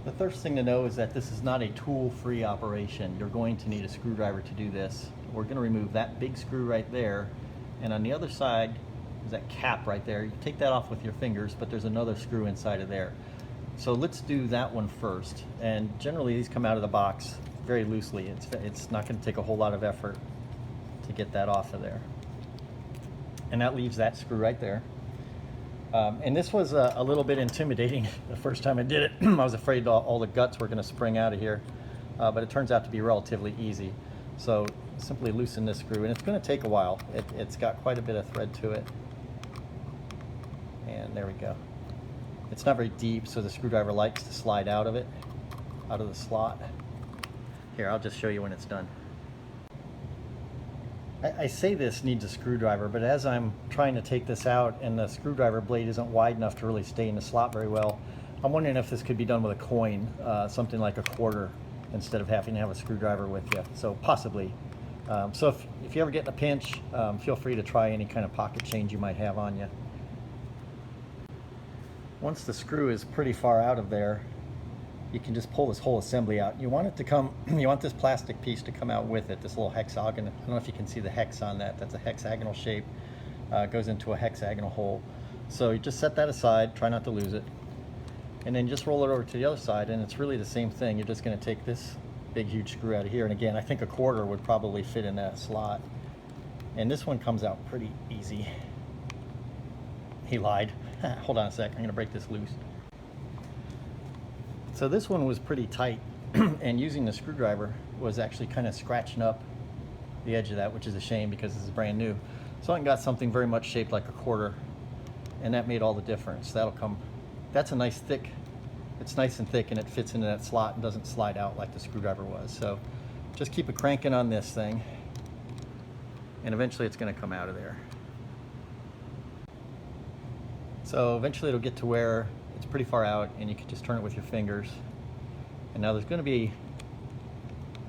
The first thing to know is that this is not a tool-free operation. You're going to need a screwdriver to do this. We're going to remove that big screw right there, and on the other side is that cap right there. You take that off with your fingers, but there's another screw inside of there. So let's do that one first. And generally these come out of the box very loosely. It's not going to take a whole lot of effort to get that off of there. And that leaves that screw right there. And this was a little bit intimidating the first time I did it. I was afraid all the guts were going to spring out of here, but it turns out to be relatively easy. So simply loosen this screw, and it's going to take a while. It's got quite a bit of thread to it. And there we go. It's not very deep, so the screwdriver likes to slide out of it, out of the slot. Here, I'll just show you when it's done. I say this needs a screwdriver, but as I'm trying to take this out and the screwdriver blade isn't wide enough to really stay in the slot very well, I'm wondering if this could be done with a coin, something like a quarter, instead of having to have a screwdriver with you. So possibly. So if you ever get in a pinch, feel free to try any kind of pocket change you might have on you. Once the screw is pretty far out of there, you can just pull this whole assembly out. You want it to come, you want this plastic piece to come out with it, this little hexagon. I don't know if you can see the hex on that. That's a hexagonal shape. It goes into a hexagonal hole. So you just set that aside, try not to lose it. And then just roll it over to the other side, and it's really the same thing. You're just gonna take this big, huge screw out of here. And again, I think a quarter would probably fit in that slot. And this one comes out pretty easy. He lied. Hold on a sec, I'm gonna break this loose. So this one was pretty tight, and using the screwdriver was actually kind of scratching up the edge of that, which is a shame because this is brand new. So I got something very much shaped like a quarter, and that made all the difference. That'll come, that's a nice thick, it's nice and thick, and it fits into that slot and doesn't slide out like the screwdriver was. So just keep it cranking on this thing, and eventually it's gonna come out of there. So eventually it'll get to where it's pretty far out and you can just turn it with your fingers. And now there's going to be,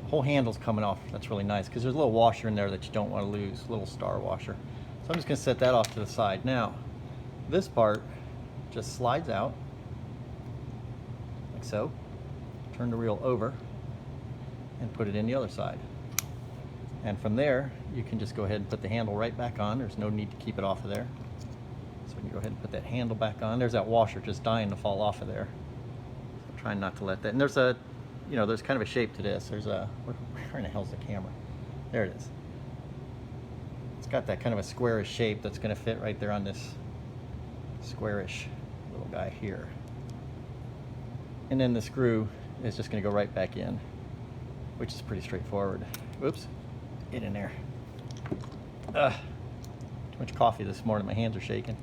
the whole handle's coming off. That's really nice because there's a little washer in there that you don't want to lose, a little star washer. So I'm just going to set that off to the side. Now, this part just slides out like so. Turn the reel over and put it in the other side. And from there, you can just go ahead and put the handle right back on. There's no need to keep it off of there. So we can go ahead and put that handle back on. There's that washer just dying to fall off of there. So trying not to let that. And there's a, you know, there's kind of a shape to this. There's a, where in the hell's the camera? There it is. It's got that kind of a squarish shape that's going to fit right there on this squarish little guy here. And then the screw is just going to go right back in, which is pretty straightforward. Oops, get in there. Too much coffee this morning, my hands are shaking.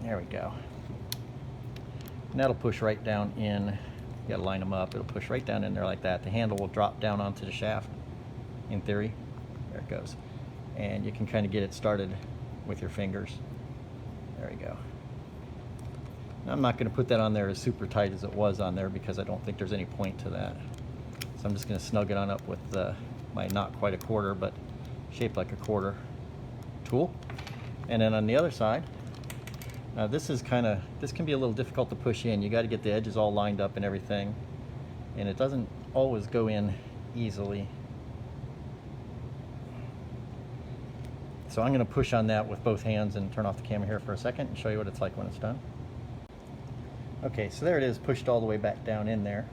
There we go. And that'll push right down in. You gotta line them up. It'll push right down in there like that. The handle will drop down onto the shaft, in theory. There it goes. And you can kind of get it started with your fingers. There we go. Now, I'm not gonna put that on there as super tight as it was on there because I don't think there's any point to that. So I'm just gonna snug it on up with my not quite a quarter, but shaped like a quarter tool. And then on the other side, this can be a little difficult to push in. You got to get the edges all lined up and everything, and it doesn't always go in easily. So I'm going to push on that with both hands and turn off the camera here for a second and show you what it's like when it's done. Okay, so there it is, pushed all the way back down in there.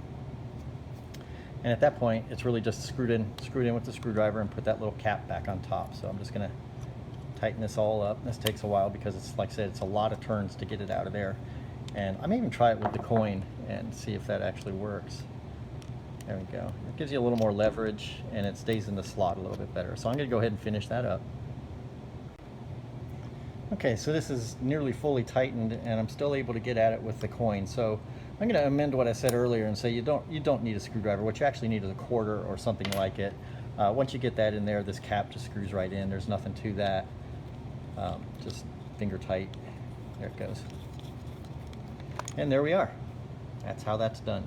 And at that point, it's really just screwed in with the screwdriver and put that little cap back on top. So I'm just going to tighten this all up. This takes a while because it's, like I said, it's a lot of turns to get it out of there. And I may even try it with the coin and see if that actually works. There we go. It gives you a little more leverage and it stays in the slot a little bit better. So I'm going to go ahead and finish that up. Okay, so this is nearly fully tightened and I'm still able to get at it with the coin. So I'm going to amend what I said earlier and say you don't need a screwdriver. What you actually need is a quarter or something like it. Once you get that in there, this cap just screws right in. There's nothing to that. Just finger tight. There it goes. And there we are. That's how that's done.